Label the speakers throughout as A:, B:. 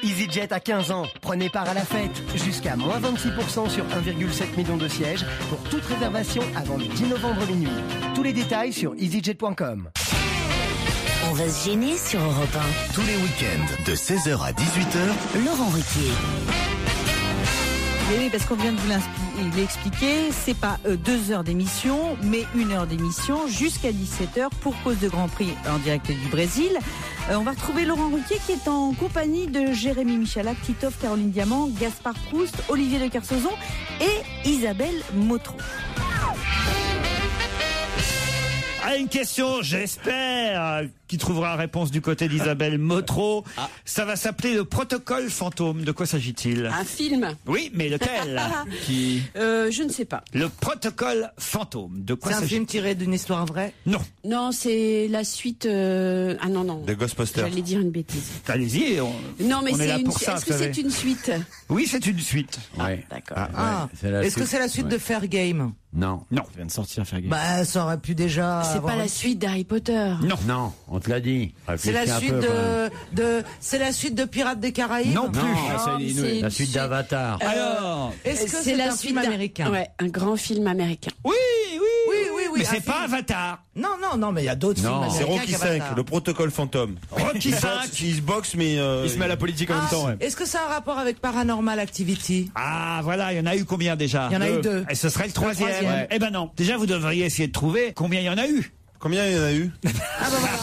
A: EasyJet a 15 ans. Prenez part à la fête. Jusqu'à moins 26% sur 1,7 million de sièges pour toute réservation avant le 10 novembre minuit. Tous les détails sur easyjet.com.
B: On va se gêner sur Europe 1.
C: Tous les week-ends, de 16h à 18h,
B: Laurent Ruquier.
D: Et oui, parce qu'on vient de vous l'expliquer, c'est pas 2 heures d'émission, mais 1 heure d'émission jusqu'à 17h pour cause de Grand Prix en direct du Brésil. On va retrouver Laurent Ruquier qui est en compagnie de Jérémy Michalak, Titoff, Caroline Diamant, Gaspard Proust, Olivier de Kersauzon et Isabelle Motro.
E: Une question, j'espère, qui trouvera réponse du côté d'Isabelle Motro. Ça va s'appeler le protocole fantôme. De quoi s'agit-il?
F: Un film?
E: Oui, mais lequel?
F: Je ne sais pas.
E: Le protocole fantôme. De quoi
D: C'est un
E: s'agit-il?
D: film tiré d'une histoire vraie?
E: Non.
F: Non, c'est la suite. Ah non.
G: De Ghostbusters.
F: J'allais dire une bêtise.
E: Allez-y.
F: Non, mais
E: on est là
F: c'est une.
E: pour ça,
F: Est-ce que c'est une suite?
E: Oui, c'est une suite.
G: Ouais.
F: D'accord.
D: Est-ce que c'est la suite de Fair Game?
G: Non.
E: Non.
H: Ça vient de sortir, Fair Game.
D: Bah, ça aurait pu déjà.
F: C'est pas la suite d'Harry Potter.
G: Non, on te l'a dit.
D: C'est la suite c'est la suite de Pirates des Caraïbes?
E: Non plus.
F: C'est
G: La suite d'Avatar.
E: Alors.
D: Est-ce que c'est
F: la
D: un
F: suite
D: film américain?
F: Ouais, un grand film américain.
E: Oui.
D: Oui.
E: Mais
D: un
E: c'est
D: film.
E: pas Avatar.
D: Non, mais il y a d'autres films
G: Non.
D: américains.
G: C'est
I: Rocky
D: qu'Avatar.
I: 5, le protocole fantôme.
E: Rocky 5.
I: Il se boxe, mais
H: Il se met à la politique en même temps, ouais.
D: Est-ce que ça a un rapport avec Paranormal Activity?
E: Ah, voilà, il y en a eu combien déjà?
D: Il y en a eu 2.
E: Et ce serait le troisième.
D: troisième.
E: Eh ben non. Déjà, vous devriez essayer de trouver combien il y en a eu.
I: combien il y en a eu?
D: Ah, bah voilà.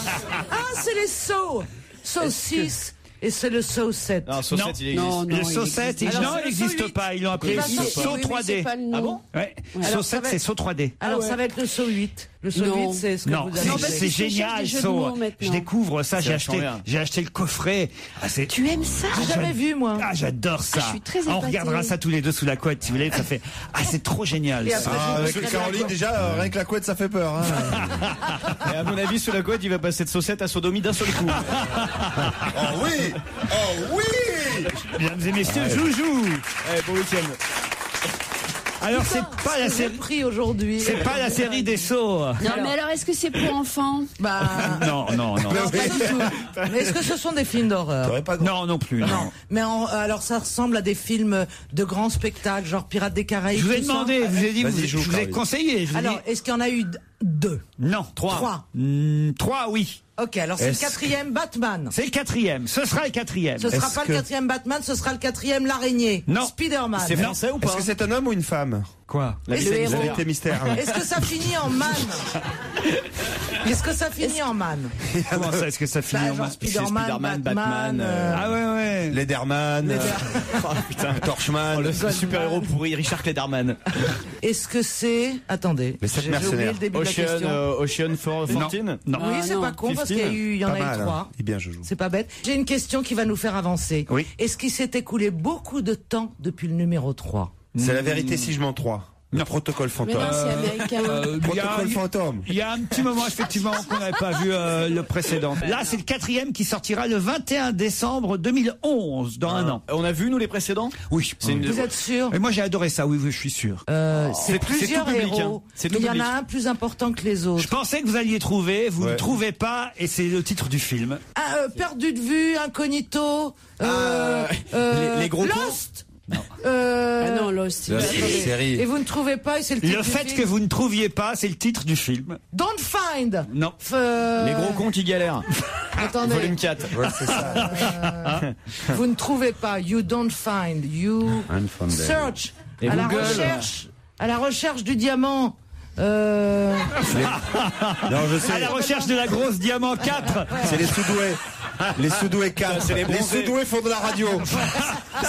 D: C'est les Saw. Saw 6 et c'est le Saw 7.
H: Non, Saucette, il existe.
F: Non,
E: Le
F: il
E: Saw 7,
F: existe.
E: non,
D: Alors,
E: il
D: c'est le
E: n'existe
D: Saw 8.
E: pas. Ils l'ont appelé
D: Il va
E: Saw
D: sortir.
F: Oui, mais
E: 3D.
F: c'est pas le nom.
H: Ah bon?
E: Ouais.
D: Alors,
E: Saw
D: ça
E: 7,
D: va
E: c'est
D: être-
E: Saw 3D.
D: Alors ça va être le Saw 8. Le Saw
F: Non.
D: 8, c'est ce que
E: Non,
D: vous avez
F: Non, parce
E: c'est
F: que tu cherches
E: génial,
F: des jeux de
E: Saw.
F: mots maintenant.
E: Je découvre ça,
H: C'est vachement bien.
E: j'ai acheté le coffret. Ah, c'est...
F: Tu aimes ça?
D: J'ai jamais vu, moi.
E: Ah, j'adore ça.
F: je suis très
E: On
F: épatée.
E: regardera ça tous les deux sous la couette, si vous voulez. Ça fait, c'est trop génial.
D: Et
E: ça.
D: après,
I: Ah,
D: je
I: avec
D: vous ferai
I: Caroline,
D: d'accord.
I: déjà, rien que la couette, ça fait peur. Hein.
H: Et à mon avis, sous la couette, il va passer de Saucette à Sodomie d'un seul coup.
I: Oh oui.
E: Mesdames et messieurs, Joujou.
H: Bon week-end.
E: Alors, c'est pas la
D: J'ai
E: série.
D: pris aujourd'hui.
E: C'est pas la série des sauts.
F: Non, mais alors, est-ce que c'est pour enfants?
D: Bah,
E: Non.
D: non, pas du tout. Mais est-ce que ce sont des films d'horreur?
I: T'aurais pas
E: Non, non plus.
D: Non. Mais alors ça ressemble à des films de grands spectacles, genre Pirates des Caraïbes.
E: Je vous ai
D: tout ça.
E: demandé, je vous ai dit,
I: Vas-y,
E: je vous ai
I: Caroline.
E: conseillé. Je vous ai
D: Alors,
E: dit,
D: est-ce qu'il y en a eu 2?
E: non.
D: 3.
E: 3, oui.
D: Ok, alors c'est le 4e Batman.
E: C'est le 4e. Ce sera le 4e.
D: Ce sera
I: Est-ce
D: pas
I: que-
D: le 4e Batman, ce sera le 4e l'araignée.
E: Non.
D: Spider-Man.
H: C'est français ou pas?
I: Est-ce que c'est un homme ou une femme?
E: Quoi?
H: La
D: Et le
H: vérité
D: héros.
I: Vérité mystère.
D: Est-ce que ça finit en man? Est-ce que ça finit en man?
E: Comment ça, est-ce que ça finit
D: Bah,
E: en
D: genre
E: main?
D: Spider-Man,
H: Spider-Man,
D: Batman.
H: Batman,
E: Ah ouais.
I: Lederman,
H: Oh putain.
I: Torchman.
H: Le super-héros pourri, Richard Klederman.
D: Est-ce que c'est... Attendez,
I: Les sept
D: j'ai oublié
I: mercenaires.
D: le début de la question.
H: Ocean 14?
E: Non.
D: Oui, c'est
F: non.
D: pas con parce
H: 15.
D: qu'il y en
I: Pas
D: a eu
I: mal,
D: 3.
I: hein. Il est bien, Joujou.
D: C'est pas bête. J'ai une question qui va nous faire avancer.
E: Oui.
D: Est-ce qu'il s'est écoulé beaucoup de temps depuis le numéro 3?
I: C'est la vérité si je m'en 3. Le protocole
F: Mais
I: fantôme.
F: non, c'est américain.
I: Protocole fantôme.
E: Il y a un petit moment effectivement qu'on n'avait pas vu le précédent. Là, c'est le 4e qui sortira le 21 décembre 2011, dans un an.
H: On a vu, nous, les précédents?
E: Oui.
H: C'est une-
D: Vous êtes sûr?
E: Et moi, j'ai adoré ça. Oui, je suis sûr.
D: C'est plusieurs
H: tout public,
D: héros.
H: hein. C'est tout
D: Il y en
H: public.
D: a un plus important que les autres.
E: Je pensais que vous alliez trouver. Vous ne
I: Ouais.
E: trouvez pas, et c'est le titre du film.
D: Perdu de vue, incognito.
H: les gros cons.
D: Lost.
F: Ah non, Lost.
I: Là, c'est une série.
D: Et vous ne trouvez pas, et c'est le titre
E: Le
D: du
E: fait
D: film.
E: que vous ne trouviez pas, c'est le titre du film.
D: Don't find.
E: Non.
H: Les gros cons qui galèrent.
D: Attendez.
H: Volume 4.
I: Ouais, c'est ça.
D: Vous ne trouvez pas. You don't find. You
I: Unfounded.
D: search.
H: Et
D: À la
H: Google.
D: recherche. À la recherche du diamant.
I: Non, je sais.
E: À la recherche de la grosse diamant 4.
I: C'est les Soudoués. Les Soudoués 4.
H: C'est les
I: Les
H: bronzés.
I: Soudoués font de la radio.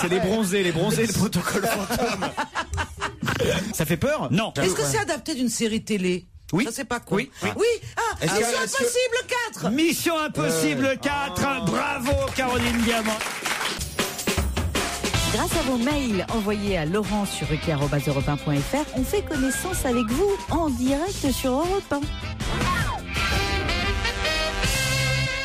H: C'est les bronzés, le protocole fantôme. Ça fait peur?
E: Non.
D: Est-ce que c'est adapté d'une série télé?
E: Oui.
D: Ça, c'est pas con.
E: Oui.
D: Oui. Ah,
I: Est-ce que-
D: Mission
I: est-ce que-
D: Impossible 4.
E: Mission Impossible 4. Bravo, Caroline Diamant.
D: Grâce à vos mails envoyés à Laurent sur ruquier@europe1.fr, on fait connaissance avec vous en direct sur Europe 1.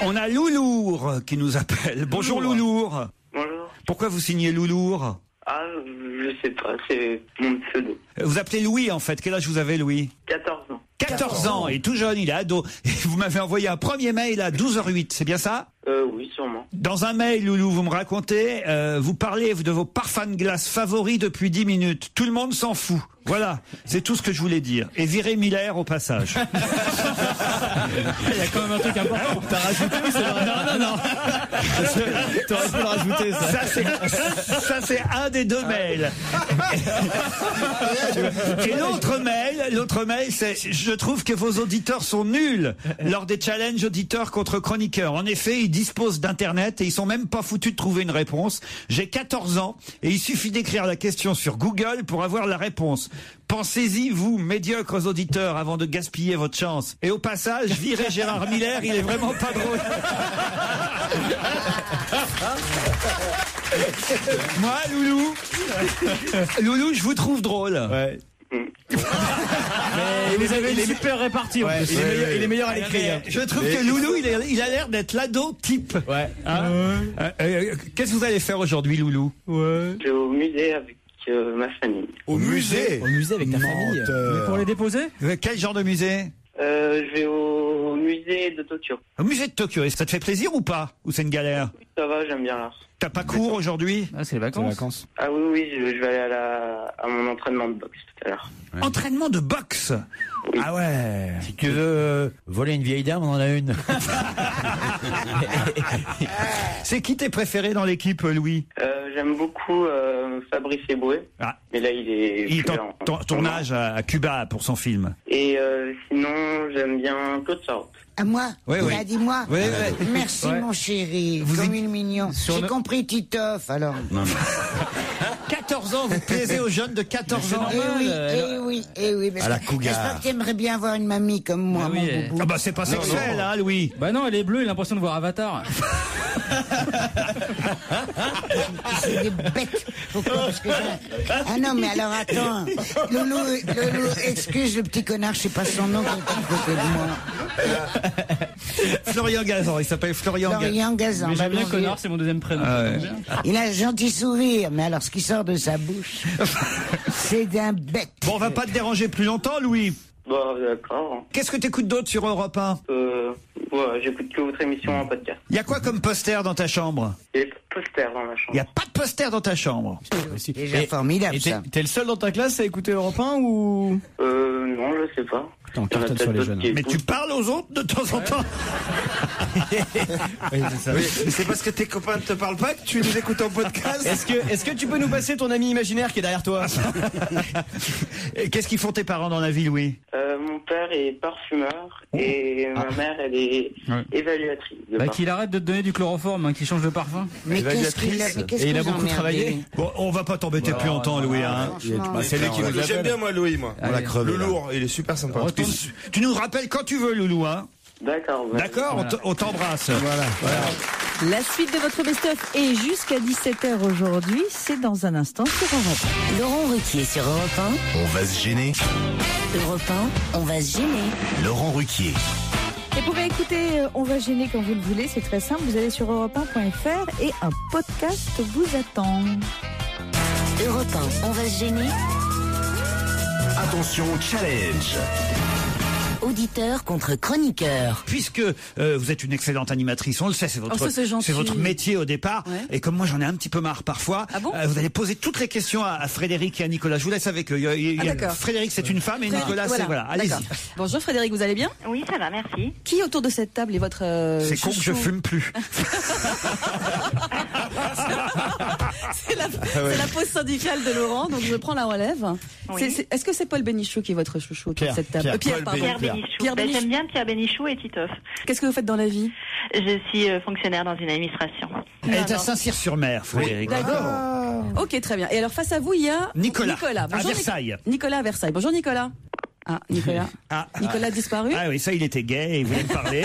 E: On a Loulour qui nous appelle. Bonjour Loulour.
J: Bonjour.
E: Pourquoi vous signez Loulour?
J: Ah, je sais pas, c'est mon pseudo.
E: Vous appelez Louis en fait. Quel âge vous avez, Louis?
J: 14 ans.
E: 14 ans, il est tout jeune, il est ado. Et vous m'avez envoyé un premier mail à 12h08, c'est bien ça?
J: Oui, sûrement.
E: Dans un mail, Loulou, vous me racontez, vous parlez de vos parfums de glace favoris depuis 10 minutes. Tout le monde s'en fout. Voilà, c'est tout ce que je voulais dire. Et virez Miller au passage.
H: Il y a quand même un truc important. T'as rajouté, c'est vrai. Non. T'aurais pu le rajouter, ça.
E: Ça, c'est un des deux mails. Et l'autre mail, c'est « Je trouve que vos auditeurs sont nuls lors des challenges auditeurs contre chroniqueurs. En effet, ils disposent d'Internet et ils sont même pas foutus de trouver une réponse. J'ai 14 ans et il suffit d'écrire la question sur Google pour avoir la réponse. Pensez-y, vous, médiocres auditeurs, avant de gaspiller votre chance. Et au passage, virez Gérard Miller, il est vraiment pas drôle. » Moi, Loulou, je vous trouve drôle.
H: Ouais. Mais vous avez une super répartie. Ouais, il est meilleur à l'écrire.
E: Je trouve que Loulou, il a l'air d'être l'ado type.
H: Ouais.
E: Qu'est-ce que vous allez faire aujourd'hui, Loulou?
J: Je vais au musée avec ma famille.
I: Au musée?
H: Au musée avec ta famille. Mais pour les déposer?
E: Quel genre de musée?
J: Je vais au musée de Tokyo.
E: Au musée de Tokyo. Et ça te fait plaisir ou pas? Ou c'est une galère?
J: Oui, ça va, j'aime bien l'art.
E: T'as pas cours aujourd'hui?
H: Ah, c'est les vacances.
J: Ah oui, je vais aller à mon entraînement de boxe tout à l'heure.
E: Ouais. Entraînement de boxe?
J: Oui.
E: Ah ouais.
G: Si tu veux voler une vieille dame, on en a une.
E: C'est qui tes préférés dans l'équipe, Louis?
J: J'aime beaucoup Fabrice Eboué.
E: Ah.
J: Mais là, il
E: est en tournage à Cuba pour son film.
J: Et sinon, j'aime bien Claude Sarraute.
K: À moi?
E: Oui,
K: Il
E: oui.
K: a dit moi?
E: Oui, oui.
K: Merci,
E: Ouais.
K: mon chéri.
E: Vous
K: Comme
E: y-
K: il est mignon. J'ai compris Titoff, alors.
E: 14 ans, vous plaisez aux jeunes de 14 ans.
K: Eh oui.
I: À la cougar.
K: J'espère que t'aimerais bien avoir une mamie comme moi,
H: Ah oui,
K: mon boubou.
E: Ah bah c'est pas sexuel,
I: non.
E: hein, Louis.
H: Bah non, elle est bleue, il a l'impression de voir Avatar.
K: C'est des bêtes. Pourquoi? Parce que ah non, mais alors attends. Loulou, excuse le petit connard, je sais pas son nom, qui est à côté de moi.
E: Florian Gazan, il s'appelle Florian Gazan.
K: Florian Gazan.
H: Mais j'aime bien
K: mon Dieu.
H: Connard, c'est mon deuxième prénom.
E: Ah ouais.
K: Il a un gentil sourire, mais alors ce qui sort de sa bouche, c'est d'un bête.
E: Bon, on va pas te déranger plus longtemps, Louis.
J: Bon, d'accord.
E: Qu'est-ce que t'écoutes d'autre sur Europe 1?
J: J'écoute que votre émission en podcast.
E: Il y a quoi comme poster dans ta chambre?
J: Il y a pas de poster dans ma
E: Il
J: chambre.
E: y a pas de poster dans ta chambre.
K: Déjà formidable,
H: Et
K: ça.
H: t'es le seul dans ta classe à écouter Europe 1 ou?
J: Non, je sais pas.
H: Putain, on
J: Il y en a
H: cartonne sur
J: peut-être
H: les
J: d'autres
H: jeunes.
J: qui
E: Mais tu
J: écoutent.
E: parles aux autres de temps en temps.
H: Oui, c'est ça.
I: Oui, mais c'est parce que tes copains ne te parlent pas que tu nous écoutes en podcast.
H: Est-ce que tu peux nous passer ton ami imaginaire qui est derrière toi?
E: Et qu'est-ce qu'ils font tes parents dans la vie, Louis?
J: Mon père est parfumeur et ma mère, elle est évaluatrice. de
H: Bah
J: parfum.
H: qu'il arrête de te donner du chloroforme, hein, qu'il change de parfum.
K: Mais qu'est-ce qu'il a, mais qu'est-ce
H: Et il
K: que
H: a
K: vous
H: beaucoup
K: emmerdez?
H: travaillé.
E: Bon, on va pas t'embêter plus longtemps, Louis. Hein.
K: Franchement.
I: Bah, c'est lui qui nous appelle. J'aime bien moi Louis, moi.
H: On l'a
I: crevé. Le lourd, il est super sympa.
H: Retourne.
E: Tu nous rappelles quand tu veux, Loulou. Hein.
J: D'accord. ouais.
E: D'accord, on t'embrasse. Voilà.
D: La suite de votre best-of est jusqu'à 17h aujourd'hui. C'est dans un instant sur Europe 1.
B: Laurent Ruquier sur Europe
C: On va se gêner.
B: 1. Europe 1, on va se gêner.
C: Laurent Ruquier.
D: Et pour écouter On va gêner quand vous le voulez, c'est très simple. Vous allez sur europe1.fr et un podcast vous attend.
B: Europe 1, on va se gêner.
C: Attention, challenge.
B: Auditeur contre chroniqueur.
E: Puisque vous êtes une excellente animatrice, on le sait, c'est votre,
D: Oh, ça, c'est gentil.
E: c'est votre métier au départ.
D: Ouais.
E: Et comme moi, j'en ai un petit peu marre parfois.
D: Ah bon
E: vous allez poser toutes les questions à Frédéric et à Nicolas. Je vous laisse avec eux.
D: D'accord.
E: Frédéric, c'est une femme et Nicolas, c'est voilà. Allez-y.
D: D'accord. Bonjour Frédéric, vous allez bien?
L: Oui, ça va, merci.
D: Qui autour de cette table est votre
E: C'est con que je
D: chouchou
E: fume plus.
D: C'est la pause syndicale de Laurent, donc je prends la relève.
L: Oui.
D: Est-ce que c'est Paul Bénichou qui est votre chouchou autour de cette table? Pierre, pardon.
L: Pierre Bénichou.
D: Pierre
L: Ben,
D: Bénichou.
L: j'aime bien Pierre Bénichou et Titoff.
D: Qu'est-ce que vous faites dans la vie?
L: Je suis fonctionnaire dans une administration.
E: Elle est à Saint-Cyr-sur-Mer, Frédéric.
D: D'accord. Ok, très bien. Et alors face à vous, il y a
E: Nicolas.
D: Bonjour,
E: À Versailles.
D: Nicolas à Versailles. Bonjour Nicolas. Ah, Nicolas. Nicolas a disparu.
E: Ah oui, ça, il était gay et il voulait me parler.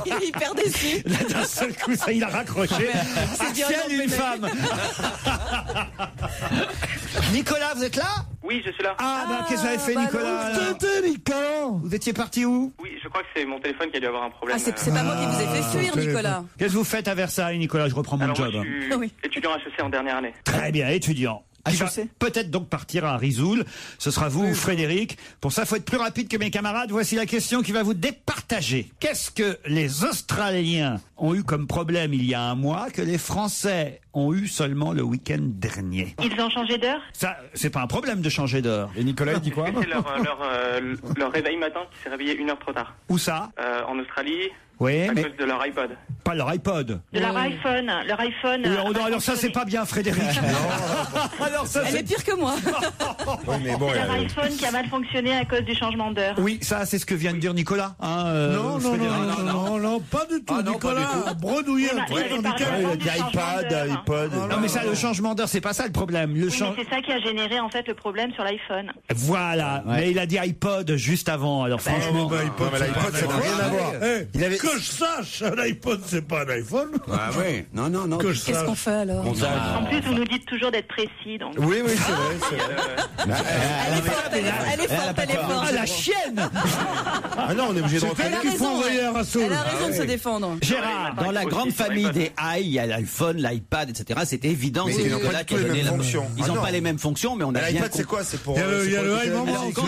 D: Il est hyper déçu.
E: Là, d'un seul coup, ça, il a raccroché.
D: C'est bien
E: Ciel, une
D: emmêlé.
E: femme. Nicolas, vous êtes là?
J: Oui, je suis là.
E: Ah, bah, qu'est-ce que vous avez fait,
D: bah
E: Nicolas?
D: non,
E: là Nicolas. Vous étiez parti où?
J: Oui, je crois que c'est mon téléphone qui a dû avoir un problème.
D: Ah, c'est pas moi qui vous ai fait fuir, Nicolas.
E: Qu'est-ce que vous faites à Versailles, Nicolas? Je reprends mon
J: Alors,
E: job.
J: moi, je suis
D: Oui.
J: étudiant HEC en dernière année.
E: Très bien, étudiant. qui va peut-être donc partir à Risoul. Ce sera vous, Frédéric. Pour ça, faut être plus rapide que mes camarades. Voici la question qui va vous départager. Qu'est-ce que les Australiens ont eu comme problème il y a un mois que les Français ont eu seulement le week-end dernier?
L: Ils ont changé d'heure?
E: Ça, c'est pas un problème de changer d'heure.
H: Et Nicolas, il dit quoi?
J: C'est leur réveil matin qui s'est réveillé 1 heure trop tard.
E: Où ça?
J: En Australie.
E: Oui,
J: à
E: mais
J: cause de leur iPod.
E: Pas leur iPod.
L: De leur iPhone. Leur iPhone.
E: Oui, non, alors ça, c'est pas bien, Frédéric. Alors ça,
D: Elle est pire que moi.
I: Oui, mais bon,
L: C'est leur iPhone qui a mal fonctionné à cause du changement d'heure.
E: Oui, ça, c'est ce que vient de dire Nicolas.
M: Non, pas du tout. Nicolas a bredouillé un truc dans lequel
I: iPod.
E: Non, mais ça, le changement d'heure, c'est pas ça le problème.
L: Oui, mais c'est ça qui a généré en fait le problème sur l'iPhone.
E: Voilà, mais il a dit iPod juste avant. Alors franchement,
I: l'iPod, ça n'a rien à voir.
M: Que je sache, un iPod, c'est pas un iPhone.
I: Ah oui, non.
D: Qu'est-ce qu'on fait alors?
L: En plus, vous nous dites toujours d'être précis. Donc...
I: Oui, c'est vrai.
D: Elle est forte.
E: Ah, la chienne.
I: Ah non, on est obligé de
D: Elle a raison, elle a raison de se défendre.
E: Gérard,
H: Dans la grande famille des i, il y a l'iPhone, l'iPad, etc. C'était évident.
I: Mais
H: C'est
I: ils n'ont
H: Nicolas
I: pas
H: qui a
I: tous les
H: donné
I: mêmes
H: la
I: fonctions.
H: Ils n'ont pas les mêmes fonctions, mais on a bien
I: L'iPad, c'est quoi? C'est pour.
M: Il y a le iMovie.
H: Quand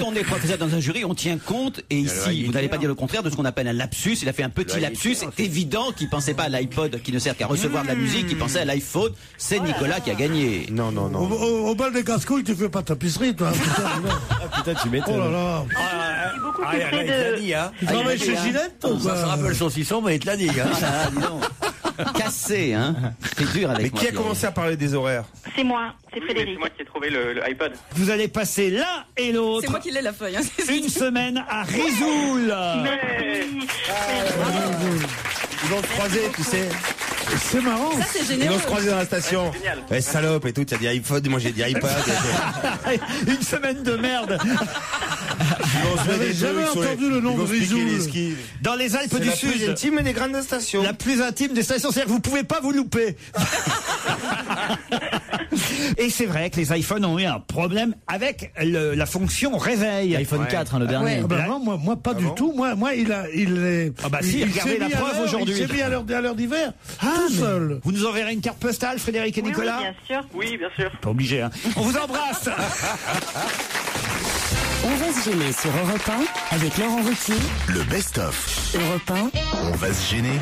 H: on est professeur dans un jury, on tient compte, et ici, vous n'allez pas dire le contraire de ce qu'on appelle un lapsus. Il a fait un petit lapsus. C'est évident qu'il pensait pas à l'iPod qui ne sert qu'à recevoir de la musique, il pensait à l'iPhone. C'est Nicolas qui a gagné.
I: Non.
M: Au bal des casse-couilles, tu fais pas tapisserie, toi.
H: Putain, tu m'étonnes.
M: Oh là là.
L: C'est beaucoup plus près de...
M: Tu travailles chez Ginette, toi?
G: Ça se rappelle saucisson, mais il te l'a dit.
H: Cassé, hein. C'est dur avec
I: Mais
H: moi.
I: qui a commencé à parler des horaires?
L: C'est moi, c'est Frédéric.
J: C'est moi qui ai trouvé le iPod.
E: vous allez passer l'un et l'autre
D: C'est moi qui l'ai la feuille.
E: une semaine à Risoul.
L: Merci.
I: Ils vont se croiser, tu sais.
M: C'est marrant.
D: Ça, c'est
I: Ils
D: généreux.
I: vont se croiser dans la station. Eh, salope et tout, tu as dit iPhone, moi j'ai dit iPad.
E: Une semaine de merde.
M: J'avais jamais entendu le nom de Risoul.
E: Dans les Alpes du
I: La plus
E: Sud.
I: intime des grandes stations.
E: La plus intime des stations, c'est-à-dire que vous pouvez pas vous louper. Et c'est vrai que les iPhones ont eu un problème avec la fonction réveil.
H: iPhone 4, le dernier.
M: Ah ben non, moi pas du tout. Moi, il est.
E: Ah bah si, regardez la preuve aujourd'hui.
M: Il s'est mis à l'heure d'hiver, tout seul.
E: Vous nous enverrez une carte postale, Frédéric et Nicolas?
L: Oui, bien sûr.
J: Oui, bien sûr.
E: Pas obligé, hein. On vous embrasse.
B: On va se gêner sur Europe 1 avec Laurent Ruquier.
C: Le best-of.
B: Europe 1.
C: On va se gêner.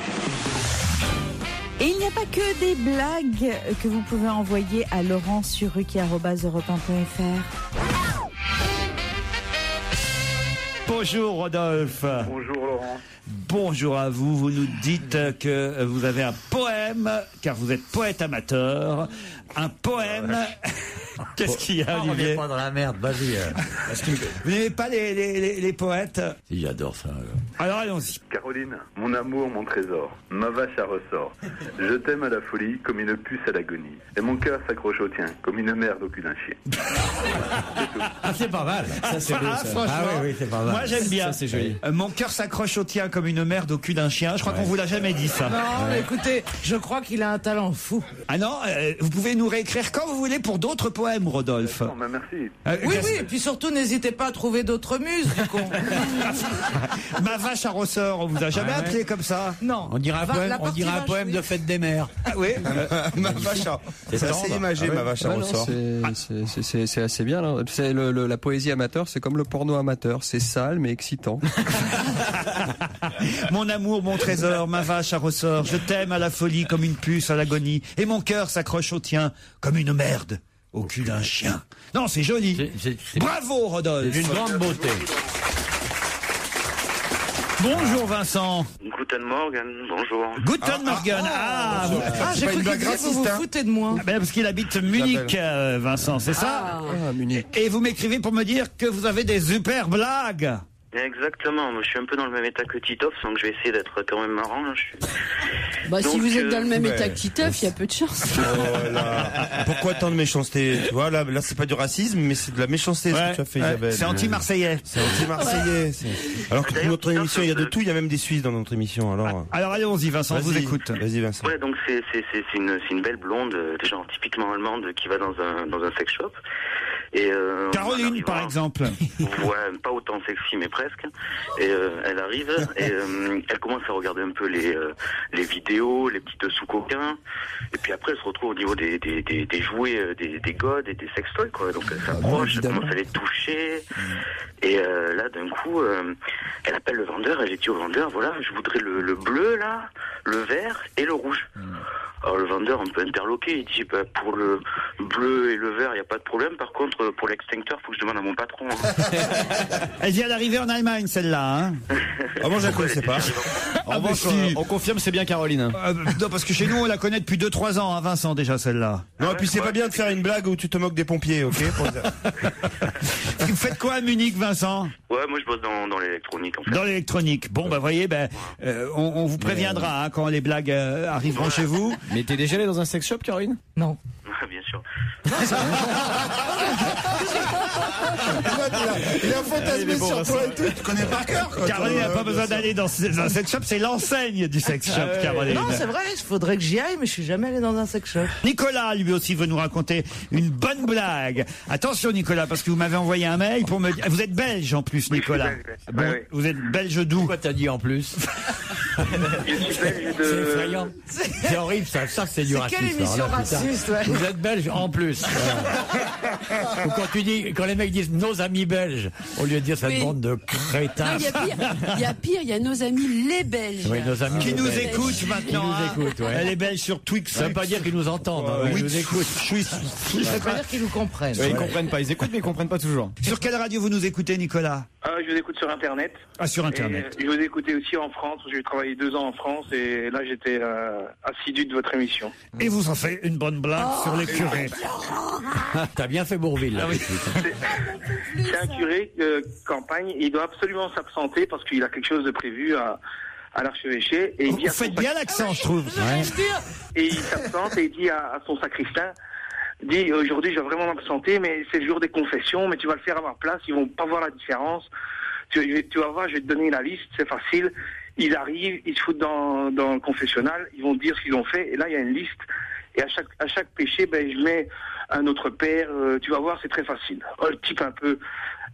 D: Et il n'y a pas que des blagues que vous pouvez envoyer à Laurent sur ruquier@europe1.fr.
E: Bonjour Rodolphe.
J: Bonjour Laurent.
E: Bonjour à vous. Vous nous dites que vous avez un poème, car vous êtes poète amateur. Un poème. Qu'est-ce qu'il y a,
G: On
E: Olivier?
G: n'est pas dans la merde, vas-y.
E: Vous n'aimez pas les poètes?
G: Si, j'adore ça.
E: Alors allons-y.
N: Caroline, mon amour, mon trésor, ma vache à ressort. Je t'aime à la folie comme une puce à l'agonie. Et mon cœur s'accroche au tien comme une merde au cul d'un chien.
G: Ah, c'est pas mal.
H: Ça, c'est beau, ça.
E: Franchement,
G: Ah oui, c'est pas mal.
E: moi j'aime bien.
H: Ça, c'est joli.
E: Mon cœur s'accroche au tien comme une merde au cul d'un chien. Je crois qu'on vous l'a jamais dit ça.
F: Non, mais écoutez, je crois qu'il a un talent fou.
E: Ah non, vous pouvez nous réécrire quand vous voulez pour d'autres poèmes, Rodolphe.
N: Non, mais merci.
F: Oui, et puis surtout, n'hésitez pas à trouver d'autres muses, du con.
E: Ma vache à ressort, on vous a jamais appelé comme ça?
F: Non.
G: On dirait un poème, de fête des mères.
E: Ah oui.
I: Ma vache à... C'est assez imagé, ma vache à ressort.
O: C'est assez bien. Là. C'est la poésie amateur, c'est comme le porno amateur. C'est sale mais excitant.
E: Mon amour, mon trésor, ma vache à ressort. Je t'aime à la folie comme une puce à l'agonie. Et mon cœur s'accroche au tien comme une merde au cul d'un chien. Non, c'est joli. Bravo, Rodolphe.
G: C'est une grande beauté.
E: Bonjour, Vincent.
N: Guten Morgen, bonjour.
E: Guten Morgen.
F: J'ai cru que vous vous foutez de moi.
E: Parce qu'il habite Munich, Vincent, c'est ça?
O: Munich.
E: Et vous m'écrivez pour me dire que vous avez des super blagues.
N: Exactement, moi je suis un peu dans le même état que Titoff, donc je vais essayer d'être quand même marrant.
F: Bah,
N: Donc,
F: si vous êtes dans le même
I: ouais.
F: état que Titeuf, il y a peu de chance.
I: Oh là. Pourquoi tant de méchanceté? Tu vois, là c'est pas du racisme, mais c'est de la méchanceté ce que tu as fait, Isabelle.
E: C'est anti-marseillais.
I: C'est anti-marseillais. Alors que dans notre émission, il y a de tout, il y a même des Suisses dans notre émission.
E: Alors allons-y, Vincent, on vous écoute.
I: Vas-y, Vincent.
N: Ouais, donc c'est une belle blonde, genre typiquement allemande, qui va dans un sex shop.
P: Et
E: Caroline, par exemple.
P: Ouais, pas autant sexy, mais presque. Et elle arrive et elle commence à regarder un peu les vidéos, les petites sous-coquins. Et puis après, elle se retrouve au niveau des jouets, des godes et des sextoys, quoi. Donc elle s'approche, elle commence à les toucher. Et là, d'un coup, elle appelle le vendeur. Elle dit au vendeur, voilà, je voudrais le bleu, là, le vert et le rouge. Alors le vendeur, un peu interloqué, il dit, bah, pour le bleu et le vert, il n'y a pas de problème. Par contre, pour l'extincteur, faut que je demande à mon patron.
E: Elle vient d'arriver en Allemagne, celle-là. Hein.
I: Ah, moi, je la connaissais pas.
E: Ah, bah, si.
Q: On confirme, c'est bien Caroline.
E: Non, parce que chez nous, on la connaît depuis 2-3 ans, hein, Vincent, déjà, celle-là.
I: Non, et puis c'est pas bien de faire une blague où tu te moques des pompiers, ok?
E: Vous faites quoi à Munich, Vincent?
P: Ouais, moi je bosse dans l'électronique, en fait.
E: Dans l'électronique. Bon, bah voyez, on vous préviendra hein, quand les blagues arriveront chez vous.
Q: Mais t'es déjà allé dans un sex shop, Caroline?
D: Non.
P: Bien sûr.
M: Il a fantasmé sur toi et tout. Tu connais par cœur, quoi.
E: Caroline n'a pas besoin d'aller dans un sex shop, c'est l'enseigne du sex shop, Caroline.
F: Non, c'est vrai, il faudrait que j'y aille, mais je suis jamais allé dans un sex shop.
E: Nicolas, lui aussi, veut nous raconter une bonne blague. Attention, Nicolas, parce que vous m'avez envoyé un mail pour me dire... Vous êtes belge, en plus, Nicolas. Bon,
P: ouais.
E: Vous êtes belge d'où?
G: Pourquoi t'as dit en plus?
P: Je suis belge de...
G: C'est effrayant. C'est horrible, ça c'est du racisme.
F: Quelle émission
G: alors là, putain.
F: raciste, ouais.
G: Vous êtes belge en plus. Ou quand les mecs disent nos amis belges, au lieu de dire cette bande de crétins.
R: Il y a pire, il y a nos amis les Belges.
G: Oui, nos amis
E: qui
G: les
E: nous
G: Belges.
E: écoutent maintenant.
G: Qui nous écoutent, ouais.
E: Elle est belge sur Twix.
G: Ça veut pas dire qu'ils nous entendent, hein,
E: oui,
G: ils nous écoutent.
F: Ça veut pas dire qu'ils nous comprennent.
Q: Ils comprennent pas, ils écoutent mais ils comprennent pas toujours.
E: Sur quelle radio vous nous écoutez, Nicolas?
J: Je vous écoute sur Internet.
E: Ah, sur Internet.
J: Et je vous ai écouté aussi en France. J'ai travaillé 2 ans en France et là j'étais assidu de votre émission.
E: Et vous en faites une bonne blague sur les curés.
G: T'as bien fait Bourville. Là, oui.
J: C'est un curé campagne. Il doit absolument s'absenter parce qu'il a quelque chose de prévu à l'archevêché. Et
E: Vous faites bien l'accent, je trouve.
J: Ouais. Et il s'absente et il dit à son sacristain, dit aujourd'hui je vais vraiment m'absenter, mais c'est le jour des confessions, mais tu vas le faire à ma place, ils vont pas voir la différence. Tu vas voir, je vais te donner la liste, c'est facile. Ils arrivent, ils se foutent dans le confessionnal, ils vont dire ce qu'ils ont fait, et là il y a une liste. Et à chaque péché, je mets un autre père, tu vas voir, c'est très facile. Le type un peu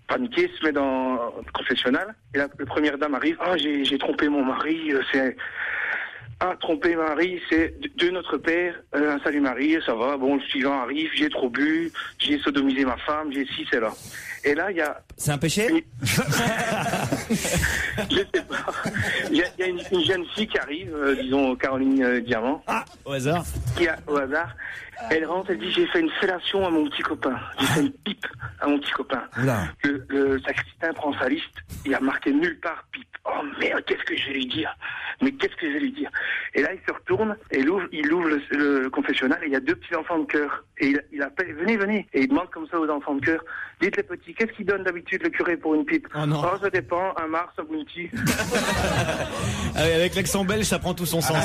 J: paniqué se met dans le confessionnal, et la première dame arrive, j'ai trompé mon mari, tromper Marie, c'est de notre Père, un salut Marie, ça va, bon, le suivant arrive, j'ai trop bu, j'ai sodomisé ma femme, j'ai ci, c'est là. Et là, il y a...
Q: C'est un péché?
J: Je sais pas. Il y a une jeune fille qui arrive, disons Caroline Diamant.
Q: Ah, au hasard.
J: Au hasard. Elle rentre, elle dit, j'ai fait une fellation à mon petit copain. J'ai fait une pipe à mon petit copain. Le sacristain prend sa liste, il a marqué nulle part pipe. Oh merde, qu'est-ce que je vais lui dire? Mais qu'est-ce que je vais lui dire? Et là, il se retourne, et il ouvre le confessionnal, et il y a 2 petits enfants de cœur. Et il appelle, venez. Et il demande comme ça aux enfants de cœur, dites les petits, qu'est-ce qu'il donne d'habitude le curé pour une pipe?
Q: Oh non.
J: Oh, ça dépend, un Mars, un Bounty.
Q: Avec l'accent belge, ça prend tout son sens.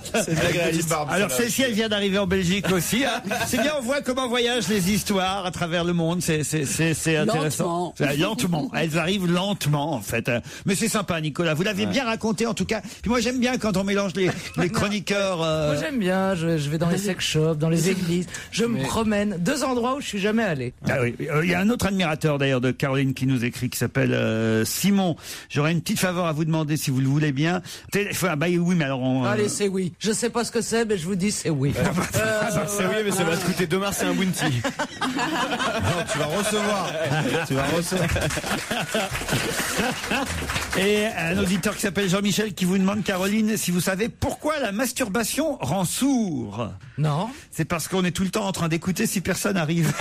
Q: C'est une blague réaliste.
E: Alors celle-ci, elle vient d'arriver en Belgique aussi. Hein. C'est bien, on voit comment voyagent les histoires à travers le monde. C'est intéressant. Lentement. Elles arrivent lentement, en fait. Mais c'est sympa, Nicolas. Vous l'avez bien raconté, en tout cas. Puis moi, j'aime bien quand on mélange les chroniqueurs.
F: Moi, j'aime bien. Je vais dans les sex shops, dans les églises. Je me promène. 2 endroits où je suis jamais allé.
E: Ah oui. Il y a un autre admirateur, d'ailleurs, de Caroline qui nous écrit, qui s'appelle Simon. J'aurais une petite faveur à vous demander, si vous le voulez bien. Oui, mais alors
F: Allez, c'est oui. Je sais pas ce que c'est, mais je vous dis c'est oui.
Q: C'est oui, mais ça va te coûter 2 mars et un bounty.
I: Non, tu vas recevoir.
E: Et un auditeur qui s'appelle Jean-Michel qui vous demande, Caroline, si vous savez pourquoi la masturbation rend sourd.
F: Non.
E: C'est parce qu'on est tout le temps en train d'écouter si personne arrive.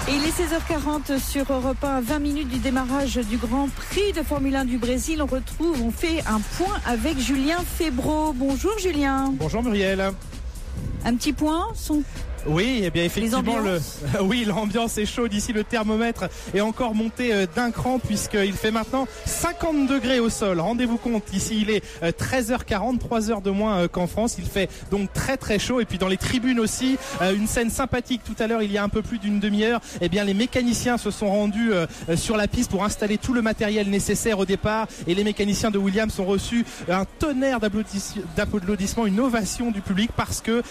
D: Et il est 16h40 sur Europe 1, à 20 minutes du démarrage du Grand Prix de Formule 1 du Brésil. On fait un point avec Julien Febvre. Bonjour Julien.
Q: Bonjour Muriel.
D: Un petit point
S: Oui, et bien effectivement,
D: Les
S: l'ambiance est chaude ici. Le thermomètre est encore monté d'un cran puisqu'il fait maintenant 50 degrés au sol. Rendez-vous compte, ici il est 13h40, 3 heures de moins qu'en France. Il fait donc très très chaud. Et puis dans les tribunes aussi, une scène sympathique tout à l'heure, il y a un peu plus d'une demi-heure. Eh bien les mécaniciens se sont rendus sur la piste pour installer tout le matériel nécessaire au départ. Et les mécaniciens de Williams ont reçu un tonnerre d'applaudissements, une ovation du public parce que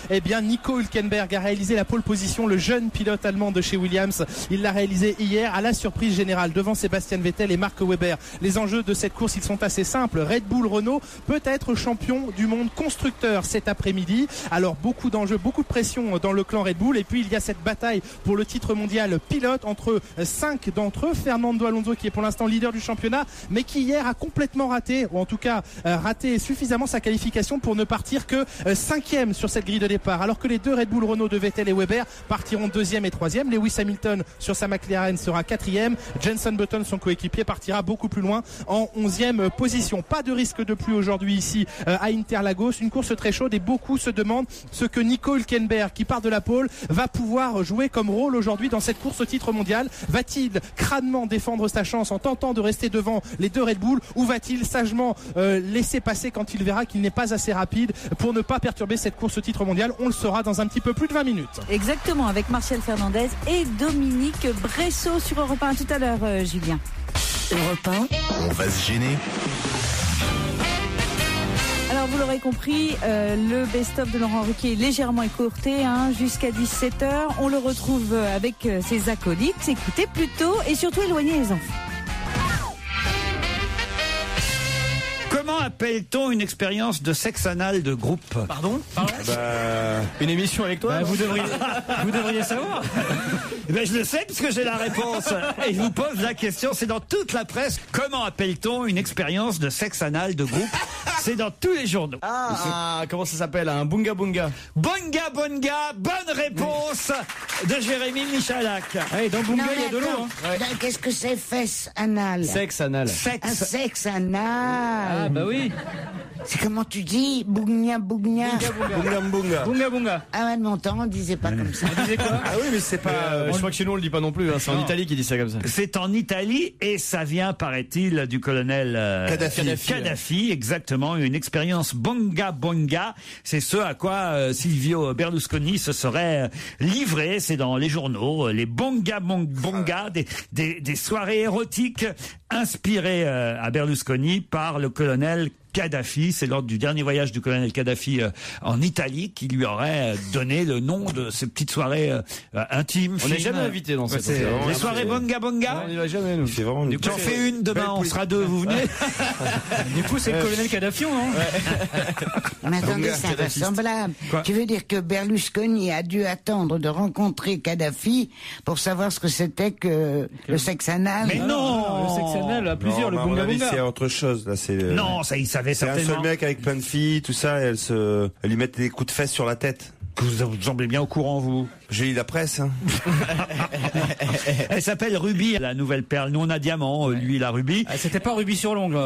S: Nico Hülkenberg a réalisé la pole position, le jeune pilote allemand de chez Williams. Il l'a réalisé hier à la surprise générale devant Sébastien Vettel et Mark Webber. Les enjeux de cette course, ils sont assez simples. Red Bull Renault peut être champion du monde constructeur cet après-midi. Alors beaucoup d'enjeux, beaucoup de pression dans le clan Red Bull. Et puis il y a cette bataille pour le titre mondial pilote entre 5 d'entre eux. Fernando Alonso qui est pour l'instant leader du championnat, mais qui hier a complètement raté, ou en tout cas raté suffisamment sa qualification pour ne partir que 5e sur cette grille de départ. Alors que les deux Red Bull Renault de Vettel et Webber partiront 2e et 3e. Lewis Hamilton sur sa McLaren sera 4e. Jenson Button, son coéquipier, partira beaucoup plus loin en 11e position. Pas de risque de pluie aujourd'hui ici à Interlagos. Une course très chaude et beaucoup se demandent ce que Nico Hülkenberg, qui part de la pole, va pouvoir jouer comme rôle aujourd'hui dans cette course au titre mondial. Va-t-il crânement défendre sa chance en tentant de rester devant les deux Red Bull, ou va-t-il sagement laisser passer quand il verra qu'il n'est pas assez rapide pour ne pas perturber cette course au titre mondial? On le saura dans un petit peu plus de 20 minutes.
D: Exactement, avec Martial Fernandez et Dominique Bressot sur Europe 1. Tout à l'heure, Julien.
B: Europe 1.
C: On va se gêner.
D: Alors vous l'aurez compris, le best-of de Laurent Ruquier est légèrement écourté jusqu'à 17h. On le retrouve avec ses acolytes. Écoutez plutôt et surtout éloignez les enfants.
E: Comment appelle-t-on une expérience de sexe anal de groupe?
Q: Pardon Une émission avec toi? Vous devriez savoir.
E: Je le sais puisque j'ai la réponse. Et je vous pose la question, c'est dans toute la presse. Comment appelle-t-on une expérience de sexe anal de groupe? C'est dans tous les journaux.
Q: Comment ça s'appelle? Un bunga bunga.
E: Bunga bunga, bonne réponse de Jérémy Michalak.
Q: Dans bunga, il y a de l'eau.
K: Qu'est-ce que c'est fesses anal?
Q: Sexe anal.
K: Un sexe anal.
Q: Bah oui.
K: C'est comment tu dis? Bougna bougna.
Q: Bunga bunga. Bunga bunga.
K: Ah, de mon temps, on disait pas comme ça.
Q: On disait quoi?
I: Ah oui, mais c'est pas.
Q: Je crois que chez nous, on le dit pas non plus. C'est en Italie qui dit ça comme ça.
E: C'est en Italie et ça vient, paraît-il, du colonel Kadhafi, exactement. Une expérience bonga bonga. C'est ce à quoi Silvio Berlusconi se serait livré. C'est dans les journaux. Les bonga bonga, des soirées érotiques inspirées à Berlusconi par le colonel Kadhafi. C'est lors du dernier voyage du colonel Kadhafi en Italie qui lui aurait donné le nom de ces petites soirées intimes.
Q: On n'est jamais invité dans cette
E: les soirées bonga bonga.
Q: On n'y va jamais, nous.
E: J'en fais une demain, on sera deux, vous venez?
Q: Du coup, c'est le colonel Kadhafi, non?
K: Mais attendez, c'est invraisemblable. Tu veux dire que Berlusconi a dû attendre de rencontrer Kadhafi pour savoir ce que c'était que le sexe anal?
E: Mais non,
Q: le sexe anal à plusieurs, le bunga bunga.
I: C'est autre chose, là.
E: Non, ça, il savait
I: c'est
E: certainement.
I: un seul mec avec plein de filles, tout ça, et elles lui mettent des coups de fesses sur la tête.
E: Vous semblez bien au courant, vous.
I: J'ai lu la presse.
E: Elle s'appelle Ruby, la nouvelle perle. Nous, on a Diamant, lui, la Ruby.
Q: C'était pas Ruby sur l'ongle.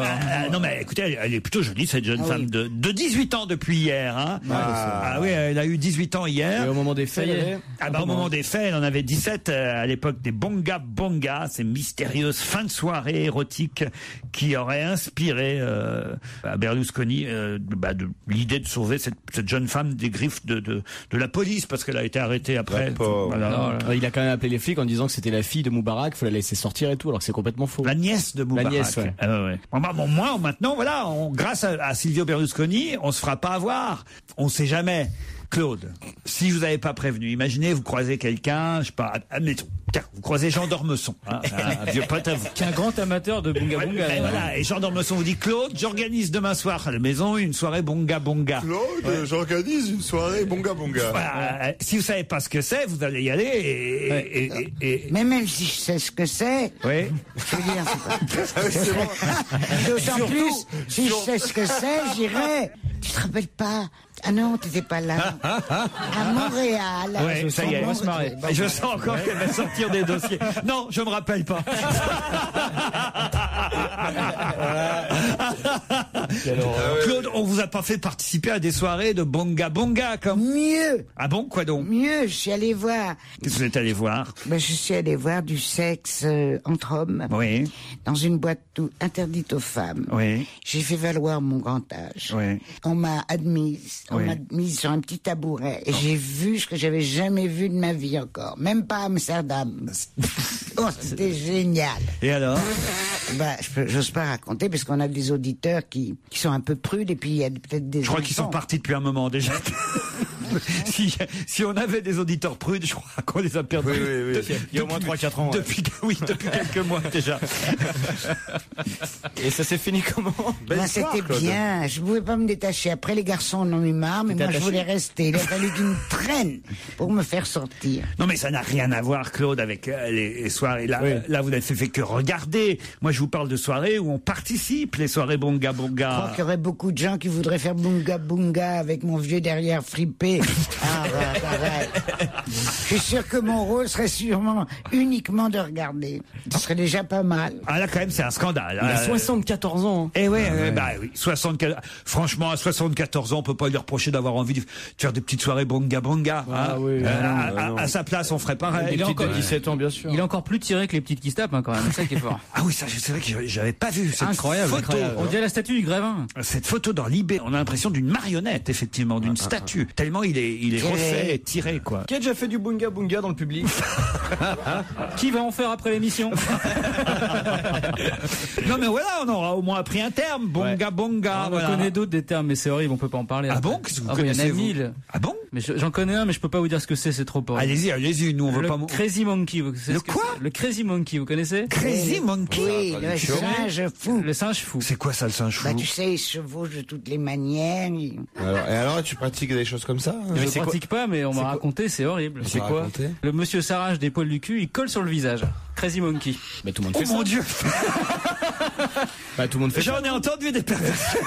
E: Non, mais écoutez, elle est plutôt jolie, cette jeune femme de 18 ans depuis hier. Oui, elle a eu 18 ans hier.
Q: Et au moment des faits,
E: au moment des faits, elle en avait 17 à l'époque des bonga bonga, ces mystérieuses fins de soirée érotiques qui auraient inspiré à Berlusconi de l'idée de sauver cette jeune femme des griffes de la police, parce qu'elle a été arrêtée après.
Q: Voilà. Il a quand même appelé les flics en disant que c'était la fille de Moubarak, il faut la laisser sortir et tout, alors que c'est complètement faux.
E: La nièce de Moubarak.
Q: La nièce, ouais.
E: Moi, maintenant, voilà, grâce à Silvio Berlusconi, on se fera pas avoir. On sait jamais. Claude, si je vous avais pas prévenu, imaginez, vous croisez quelqu'un, je sais pas, admettons, tiens, vous croisez Jean d'Ormesson, un vieux pote à vous.
Q: Qui est un grand amateur de bunga bunga.
E: Et voilà, et Jean d'Ormesson vous dit, Claude, j'organise demain soir à la maison une soirée bonga bonga.
M: Claude, j'organise une soirée bonga bonga.
E: Voilà, si vous savez pas ce que c'est, vous allez y aller
K: Mais même si je sais ce que c'est,
E: oui.
K: Je veux dire, c'est pas... D'autant plus, si je sais ce que c'est, j'irai. Tu te rappelles pas Ah non, t'étais pas là. À Montréal.
E: Ouais, ça y est.
K: On va se marrer.
E: Je sens encore qu'elle va sortir des dossiers. Non, je me rappelle pas. Claude, on vous a pas fait participer à des soirées de bonga bonga comme
K: mieux.
E: Ah bon, quoi donc?
K: Mieux, je suis allée voir.
E: Qu'est-ce que vous êtes allé voir?
K: Je suis allée voir du sexe entre hommes.
E: Oui.
K: Dans une boîte interdite aux femmes.
E: Oui.
K: J'ai fait valoir mon grand âge.
E: Oui.
K: On m'a admise. On m'a mise sur un petit tabouret. Et j'ai vu ce que j'avais jamais vu de ma vie encore. Même pas à Amsterdam. Oh, c'était génial.
E: Et alors?
K: J'ose pas raconter parce qu'on a des auditeurs qui sont un peu prudes et puis il y a peut-être des.
E: Je crois qu'ils sont partis depuis un moment déjà. Si on avait des auditeurs prudes, je crois qu'on les a perdus.
Q: Oui. Il y a au moins 3-4 ans.
E: Depuis quelques mois déjà.
Q: Et ça s'est fini comment?
K: C'était bien. Je pouvais pas me détacher. Après, les garçons en ont eu marre, mais moi, je voulais rester. Il a fallu qu'ils me traînent pour me faire sortir.
E: Non, mais ça n'a rien à voir, Claude, avec les soirées. Là, vous n'avez fait que regarder. Moi, je vous parle de soirées où on participe, les soirées bonga bonga.
K: Je crois qu'il y aurait beaucoup de gens qui voudraient faire bunga bunga avec mon vieux derrière fripé. Je suis sûr que mon rôle serait sûrement uniquement de regarder. Ce serait déjà pas mal.
E: Ah là, quand même, c'est un scandale.
Q: Il a 74 ans.
E: Eh oui, 74. Franchement, à 74 ans, on peut pas lui reprocher d'avoir envie de faire des petites soirées bonga bonga. À sa place, on ferait pareil.
Q: Il a encore 17 ans, bien sûr.
T: Il est encore plus tiré que les petites qui se tapent, hein, quand même. C'est ça qui est fort.
E: Ah oui, ça, c'est vrai que j'avais pas vu cette
T: incroyable. On dirait la statue du Grévin.
E: Cette photo dans Libé, on a l'impression d'une marionnette, effectivement, d'une statue. Tellement il est refait, tiré, quoi.
Q: Qui a déjà fait du bunga bunga dans le public?
T: Qui va en faire après l'émission?
E: Non mais voilà, on aura au moins appris un terme, bonga bonga.
T: On connaît d'autres des termes, mais c'est horrible, on peut pas en parler.
E: Ah bon? Qu'est-ce que vous connaissez?
T: Il y en a 1000.
E: Ah bon?
T: Mais j'en connais un, mais je peux pas vous dire ce que c'est trop horrible.
E: Allez-y, nous on veut pas.
T: Le Crazy Monkey, vous connaissez?
E: Le quoi?
T: Le Crazy Monkey, vous connaissez?
E: Crazy Monkey?
K: Oui, le singe fou.
T: Le singe fou.
E: C'est quoi ça, le singe fou?
K: Tu sais, il se chevauche de toutes les manières.
I: Alors, tu pratiques des choses comme ça?
T: Je pratique pas, mais on m'a raconté, c'est horrible.
Q: C'est quoi?
T: Le monsieur s'arrache des poils du cul, il colle sur le visage. Crazy Monkey.
Q: Mais tout le monde fait ça.
E: Oh mon Dieu!
Q: Tout le monde fait ça.
E: J'en ai entendu des perversions.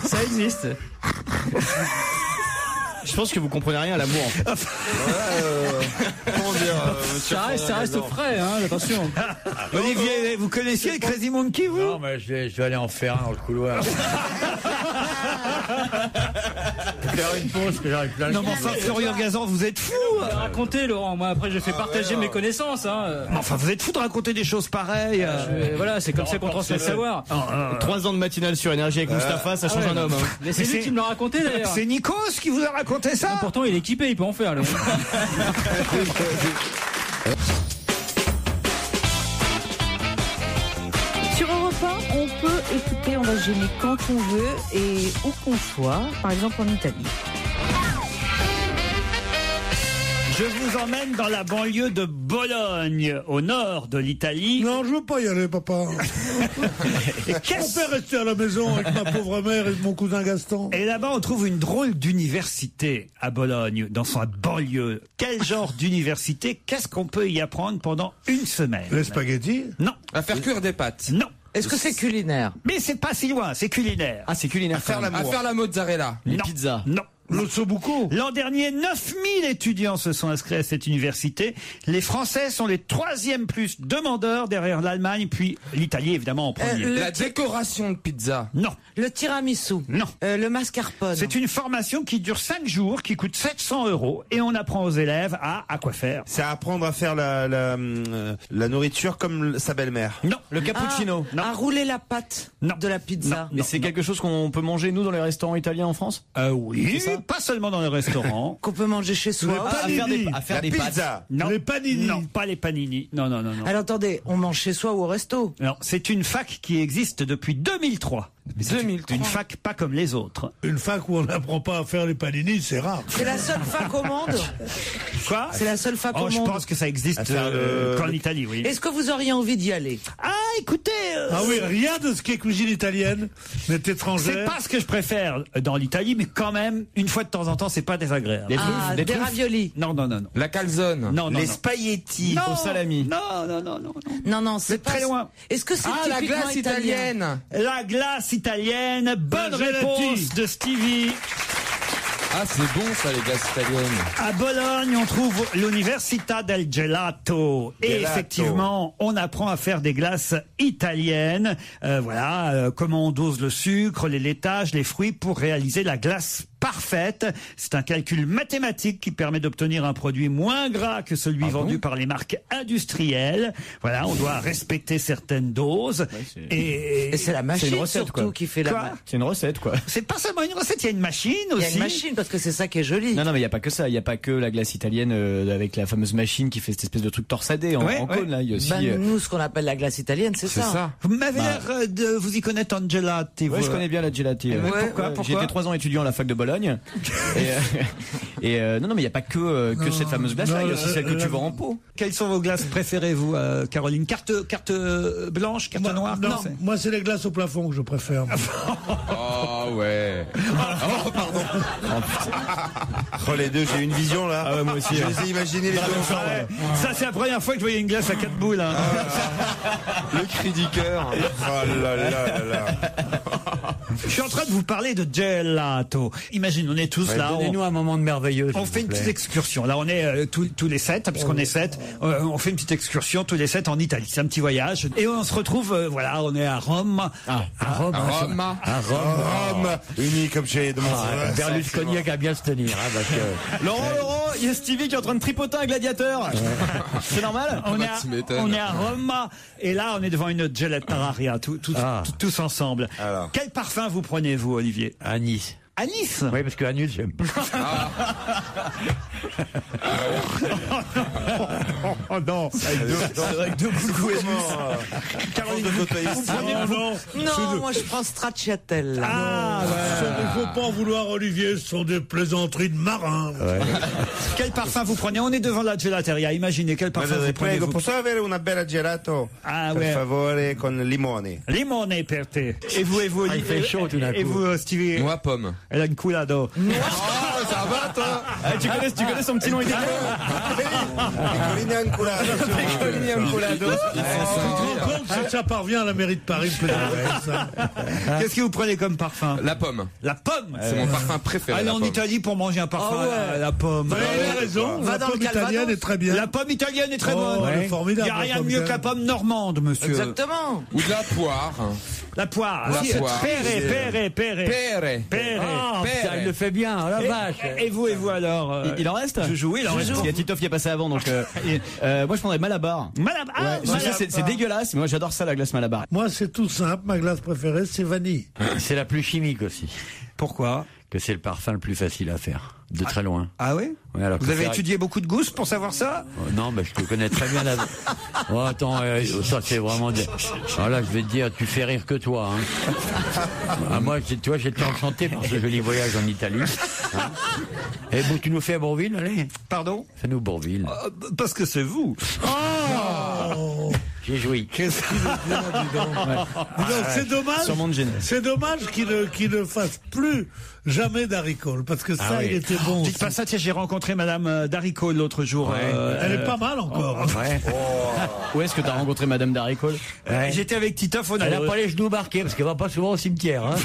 T: Ça existe.
Q: Je pense que vous comprenez rien à l'amour, en fait.
I: Comment dire,
T: ça reste frais, hein, attention.
E: Olivier, vous connaissiez Crazy Monkey, vous?
G: Non, mais je vais aller en faire un dans le couloir. Faire une pause que j'arrive plein.
E: Non, mais enfin, Florian Gazan, vous êtes fou!
T: Racontez, Laurent. Moi, après, je fais partager mes connaissances, hein.
E: Mais enfin, vous êtes fou de raconter des choses pareilles.
T: Voilà, c'est comme ça qu'on transmet le savoir.
Q: 3 ans de matinale sur Énergie avec Mustapha, ça change un homme. Hein.
T: Mais c'est lui qui me l'a raconté, d'ailleurs.
E: C'est Nikos qui vous a raconté ça?
T: Non, pourtant, il est équipé, il peut en faire, lui.
D: Sur Europe 1, on peut écouter On va se gêner quand on veut et où qu'on soit, par exemple en Italie.
E: Je vous emmène dans la banlieue de Bologne, au nord de l'Italie.
M: Non, je veux pas y aller, papa.
E: Et
M: On peut rester à la maison avec ma pauvre mère et mon cousin Gaston.
E: Et là-bas, on trouve une drôle d'université à Bologne, dans sa banlieue. Quel genre d'université? Qu'est-ce qu'on peut y apprendre pendant une semaine?
M: Les spaghettis?
E: Non.
I: À faire cuire des pâtes?
E: Non.
F: Est-ce que c'est culinaire?
E: Mais c'est pas si loin, c'est culinaire.
Q: Ah, c'est culinaire.
I: À faire la mozzarella?
Q: Les pizzas?
E: Non.
M: L'ossobuco.
E: L'an dernier, 9000 étudiants se sont inscrits à cette université. Les Français sont les 3e plus demandeurs derrière l'Allemagne, puis l'Italie évidemment en premier.
I: La décoration de pizza?
E: Non.
F: Le tiramisu?
E: Non.
F: Le mascarpone?
E: C'est une formation qui dure 5 jours, qui coûte 700 € et on apprend aux élèves à quoi faire.
I: C'est apprendre à faire la nourriture comme sa belle-mère?
E: Non.
Q: Le cappuccino?
F: À rouler la pâte de la pizza?
Q: Mais c'est quelque chose qu'on peut manger, nous, dans les restaurants italiens en France?
E: Oui, pas seulement dans les restaurants.
F: Qu'on peut manger chez soi?
Q: À faire des pâtes?
E: Non.
M: Les panini?
E: Non, pas les panini. Non.
F: Alors attendez, on mange chez soi ou au resto?
E: Non, c'est une fac qui existe depuis 2003. Mais c'est une fac pas comme les autres.
M: Une fac où on n'apprend pas à faire les panini, c'est rare.
F: C'est la seule fac au monde?
E: Quoi?
F: C'est la seule fac au monde?
E: Je pense que ça existe qu'en Italie, oui.
F: Est-ce que vous auriez envie d'y aller?
E: Ah, écoutez...
M: Ah oui, rien de ce qui est cuisine italienne n'est étrangère.
E: C'est pas ce que je préfère dans l'Italie, mais quand même, une fois de temps en temps, c'est pas désagréable.
F: Des raviolis?
E: Non.
I: La calzone?
E: Non.
I: Les spaghettis
E: au
Q: salami?
E: Non.
F: Non, c'est
E: très loin.
F: Est-ce que c'est
I: la
F: typiquement
I: glace italienne?
E: La glace italienne. Bonne
M: La gelati.
E: réponse de Stevie.
O: Ah, c'est bon ça, les glaces italiennes.
E: À Bologne, on trouve l'Università del Gelato. Et
I: Gelato.
E: effectivement, on apprend à faire des glaces italiennes. Comment on dose le sucre, les laitages, les fruits pour réaliser la glace parfaite. C'est un calcul mathématique qui permet d'obtenir un produit moins gras que celui vendu par les marques industrielles. Voilà, on doit respecter certaines doses.
F: Et c'est la machine
Q: une recette,
F: surtout
Q: quoi.
F: qui fait la.
E: Quoi
Q: C'est une recette, quoi.
E: C'est pas seulement une recette, il y a une machine
F: Il
E: aussi.
F: y a une machine parce que c'est ça qui est joli.
Q: Non, mais il n'y a pas que ça. Il n'y a pas que la glace italienne avec la fameuse machine qui fait cette espèce de truc torsadé en cône, là. Il y a aussi.
F: Nous, ce qu'on appelle la glace italienne, c'est ça.
E: Vous m'avez l'air de vous y connaître en gelati.
Q: Ouais, je connais bien la gelati.
E: Pourquoi
Q: J'ai été 3 ans étudiant à la fac de Bologne. Non, mais il n'y a pas que cette fameuse glace-là. Il y a aussi celle que tu vends en pot.
E: Quelles sont vos glaces préférées, vous, Caroline? Carte blanche, carte noire?
M: Non, moi c'est les glaces au plafond que je préfère.
O: Oh ouais.
I: Oh, pardon. Oh, les deux, j'ai une vision là.
Q: Ah ouais, moi aussi.
I: Je les ai imaginés les deux ensemble.
E: Ça, c'est la première fois que je voyais une glace à 4 boules. Hein.
O: Le cri du cœur.
I: Oh là là là là.
E: Je suis en train de vous parler de gelato. Imagine, on est tous là.
G: Donnez-nous un moment de merveilleux.
E: On fait une petite excursion. Là, on est tous les 7, puisqu'on est 7. On fait une petite excursion tous les 7 en Italie. C'est un petit voyage. Et on se retrouve, on est à Rome.
G: À Rome.
I: Unis comme chez de
G: Berlusconi a bien se tenir. Hein, parce que...
Q: Laurent, il y a Stevie qui est en train de tripoter un gladiateur. C'est normal?
E: On est à Rome. Et là, on est devant une gelateria, tous ensemble.
I: Alors.
E: Quel parfum vous prenez, vous, Olivier?
G: À Nice.
E: À Nice?
G: Oui, parce que à Nice, j'aime pas.
E: Oh non.
I: Avec deux boules
E: Caroline,
F: Non, moi je prends Stracciatella.
M: Il ne faut pas en vouloir, Olivier, ce sont des plaisanteries de marins.
E: Quel parfum vous prenez? On est devant la gelateria. Imaginez quel parfum vous prenez.
I: Prego, posso avere una bella gelato? Per favore, con limone.
E: Limone per te. Et vous,
G: il fait chaud tout d'un coup.
E: Et vous, Stevie?
O: Moi, pomme.
E: Elle a une coulado.
I: Oh, ça va, toi?
Q: Tu connais son petit nom italien?
I: Pecorino Anculado.
Q: Pecorino Anculado.
M: Si ça parvient à la mairie de Paris, ça.
E: Qu'est-ce que vous prenez comme parfum?
O: La pomme.
E: La pomme?
O: C'est mon parfum préféré.
E: Allez
O: la
E: en
O: pomme.
E: Italie pour manger un parfum à la pomme.
M: Vous avez raison, la pomme italienne est très bien.
E: La pomme italienne est très bonne.
M: Elle est formidable.
E: Il n'y a rien de mieux que la pomme normande, monsieur.
F: Exactement.
O: Ou de la poire.
E: La poire.
O: La poire.
E: Péré.
G: Ah, putain, il le fait bien, la vache.
E: Et vous alors?
Q: Il en reste?
E: Je joue, il en reste.
Q: Parce qu'il y a Titoff qui est passé avant, donc moi je prendrais Malabar.
E: Malabar.
Q: C'est dégueulasse, mais moi j'adore ça, la glace Malabar.
M: Moi, c'est tout simple. Ma glace préférée, c'est vanille.
G: C'est la plus chimique aussi.
E: Pourquoi?
G: Que c'est le parfum le plus facile à faire, de très loin.
E: Ah oui?
G: Ouais, alors
E: vous avez étudié beaucoup de gousses pour savoir ça?
G: Non, mais je te connais très bien la... Oh, attends, ça c'est vraiment... Alors là, je vais te dire, tu fais rire que toi. Hein. Moi, tu vois, j'étais enchanté par ce joli voyage en Italie. Hein. Et bon, tu nous fais à Bourville, allez.
E: Pardon?
G: Fais-nous Bourville.
E: Parce que c'est vous.
M: Oh
G: J'ai joui.
M: Qu'est-ce qu'il est bien, dis donc. C'est dommage.
Q: Sûrement de gêne.
M: C'est dommage qu'il ne fasse plus jamais d'haricole, parce que ça, il était bon.
E: Dites pas ça, tiens, j'ai rencontré Madame Daricole l'autre jour.
M: Elle est pas mal encore.
G: Ouais.
Q: Où est-ce que t'as rencontré Madame Daricole?
E: J'étais avec Titoff.
G: Elle n'a pas les genoux marqués, parce qu'elle va pas souvent au cimetière. Hein.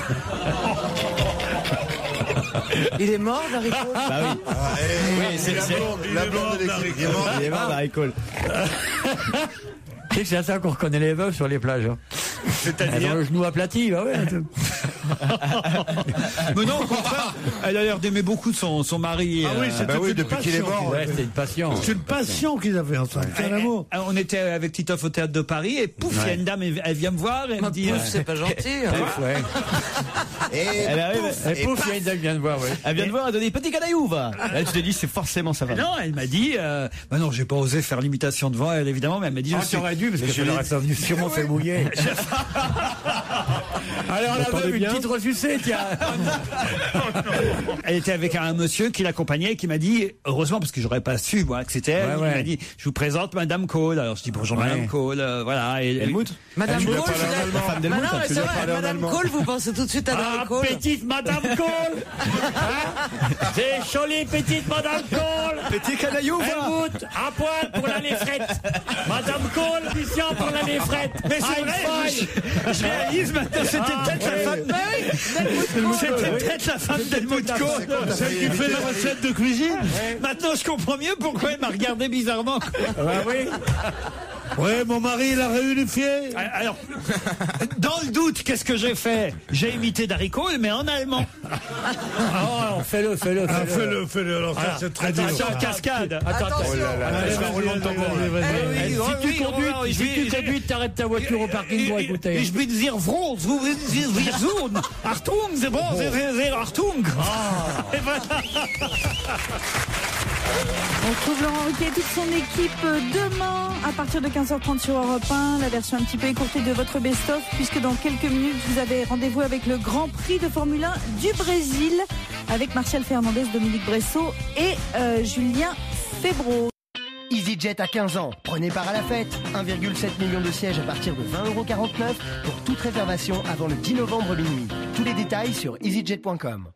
F: Il est mort, Daricole?
Q: Bah oui.
I: Oui, c'est la blonde de l'équipe.
Q: Il est mort, Daricole.
G: Tu sais que c'est à ça qu'on reconnaît les veuves sur les plages. Hein.
E: C'est-à-dire
G: le genou aplati, bah ouais.
E: Mais non, au contraire, elle a l'air d'aimer beaucoup son mari.
M: Ah oui, c'est
I: depuis qu'il est mort.
G: Ouais, c'était une passion.
M: C'est une passion qu'ils avaient ensemble. C'est un amour.
E: On était avec Titoff au théâtre de Paris et pouf, il y a une dame, elle vient me voir et elle me dit.
F: C'est pas gentil.
G: Ouais.
Q: Elle arrive,
G: Et pouf, il y a une dame qui vient de voir, ouais.
Q: elle vient de voir, elle a donné petit canaillou, va. Elle te dit, c'est forcément ça va.
E: Non, elle m'a dit. Bah non, j'ai pas osé faire l'imitation devant elle évidemment, mais elle m'a dit.
G: Tu aurais dû, parce que je l'aurais sûrement fait mouiller.
E: Alors la veuve, une
G: envie de refuser, tiens.
E: Elle était avec un monsieur qui l'accompagnait, qui m'a dit, heureusement, parce que j'aurais pas su, moi, que c'était elle, il m'a dit, je vous présente Madame Cole. Alors je dis bonjour Madame Cole, voilà. Et
T: Helmut.
F: Madame Cole,
T: la femme d'Helmut.
F: non, mais c'est vrai, Madame Cole, vous pensez tout de suite à Madame Cole.
E: Petite Madame Cole. C'est jolie petite Madame Cole.
T: Petit canaillou,
E: Helmut, à pointe pour la néfrette. Madame Cole, Lucien pour la néfrette. Mais c'est vrai, je réalise maintenant, c'était peut-être la femme. C'était peut-être la femme d'Helmut Kohl.
M: Celle qui fait la recette de cuisine.
E: Maintenant, je comprends mieux pourquoi elle m'a regardé bizarrement.
M: Oui. Ouais, mon mari, il a réunifié.
E: Alors, dans le doute, qu'est-ce que j'ai fait? J'ai imité Darry Cole, mais en allemand.
G: Oh, fais-le.
M: Ah, fais-le. Alors ça, c'est très dur.
E: Attention, cascade.
G: Attends.
M: Oh là là.
G: Je vais rouler de tambour. Si tu conduis, t'arrêtes ta voiture au parking pour écouter.
E: Ich bin sehr froh, wir suchen. Achtung, c'est bon, c'est Achtung. Et voilà.
D: On retrouve Laurent Ruquier et toute son équipe demain à partir de 15h30 sur Europe 1. La version un petit peu écourtée de votre best-of, puisque dans quelques minutes, vous avez rendez-vous avec le Grand Prix de Formule 1 du Brésil avec Martial Fernandez, Dominique Bressot et Julien Febvre.
A: EasyJet à 15 ans. Prenez part à la fête. 1,7 million de sièges à partir de 20,49 € pour toute réservation avant le 10 novembre minuit. Tous les détails sur easyjet.com.